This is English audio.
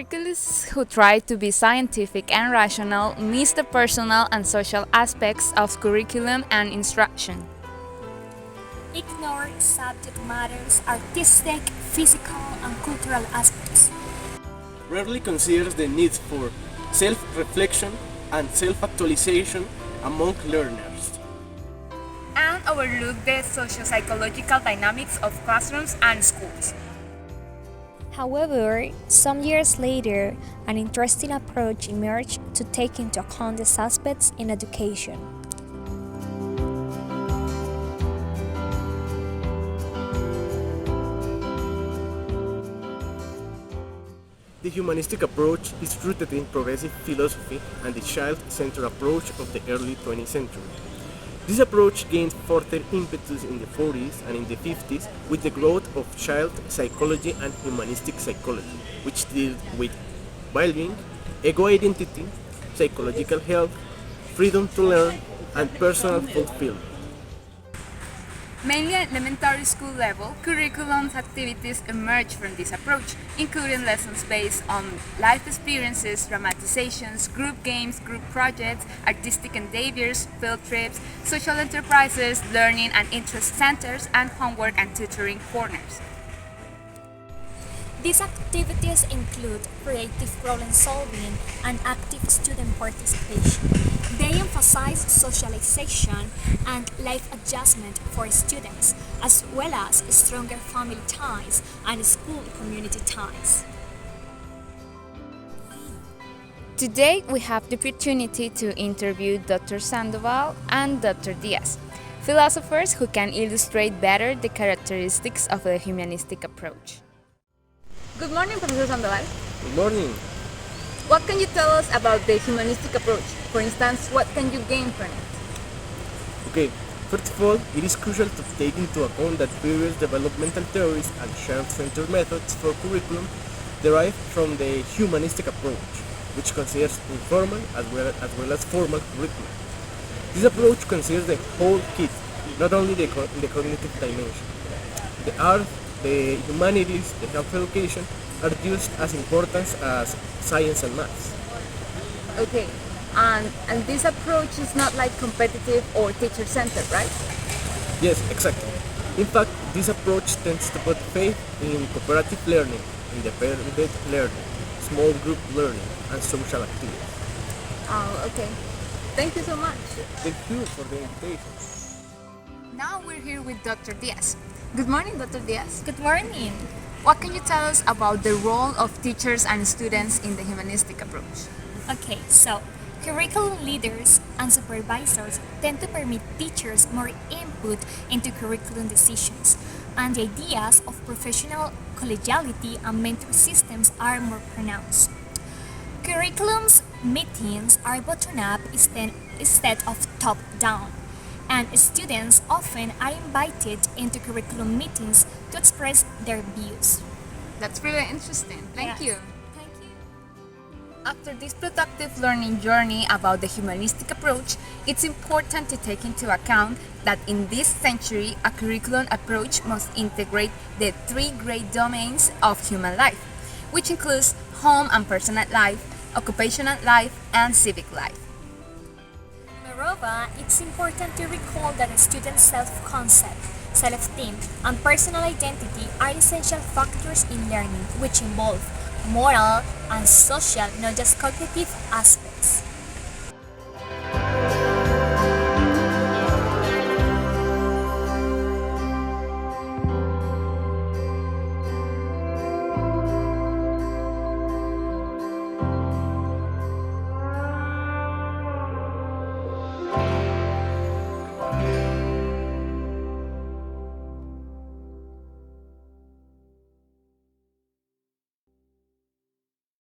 curriculums who try to be scientific and rational miss the personal and social aspects of curriculum and instruction. Ignore subject matters, artistic, physical, and cultural aspects. Rarely considers the need for self-reflection and self-actualization among learners. And overlook the socio-psychological dynamics of classrooms and schools. However, some years later, an interesting approach emerged to take into account these aspects in education. The humanistic approach is rooted in progressive philosophy and the child-centered approach of the early 20th century. This approach gained further impetus in the 40s and in the 50s with the growth of child psychology and humanistic psychology, which deal with well-being, ego-identity, psychological health, freedom to learn, and personal fulfillment. Mainly at elementary school level, curriculum activities emerge from this approach, including lessons based on life experiences, dramatizations, group games, group projects, artistic endeavors, field trips, social enterprises, learning and interest centers, and homework and tutoring corners. These activities include creative problem solving and active student participation. They emphasize socialization and life adjustment for students, as well as stronger family ties and school community ties. Today, we have the opportunity to interview Dr. Sandoval and Dr. Diaz, philosophers who can illustrate better the characteristics of the humanistic approach. Good morning, Professor Sandoval. Good morning. What can you tell us about the humanistic approach? For instance, what can you gain from it? Okay, first of all, it is crucial to take into account that various developmental theories and child-centered methods for curriculum derive from the humanistic approach, which considers informal as well as formal curriculum. This approach considers the whole kid, not only the cognitive dimension. The art, the humanities, the health education are just as important as science and maths. Okay, and this approach is not like competitive or teacher-centered, right? Yes, exactly. In fact, this approach tends to put faith in cooperative learning, independent learning, small group learning, and social activities. Oh, okay. Thank you so much. Thank you for the invitation. Now we're here with Dr. Diaz. Good morning, Dr. Diaz. Good morning. What can you tell us about the role of teachers and students in the humanistic approach? Okay, so curriculum leaders and supervisors tend to permit teachers more input into curriculum decisions, and the ideas of professional collegiality and mentor systems are more pronounced. Curriculum's meetings are bottom-up instead of top-down, and students often are invited into curriculum meetings to express their views. That's really interesting. Thank Yeah. you. Thank you. After this productive learning journey about the humanistic approach, it's important to take into account that in this century, a curriculum approach must integrate the three great domains of human life, which includes home and personal life, occupational life, and civic life. Moreover, it's important to recall that a student's self-concept, self-esteem, and personal identity are essential factors in learning, which involve moral and social, not just cognitive,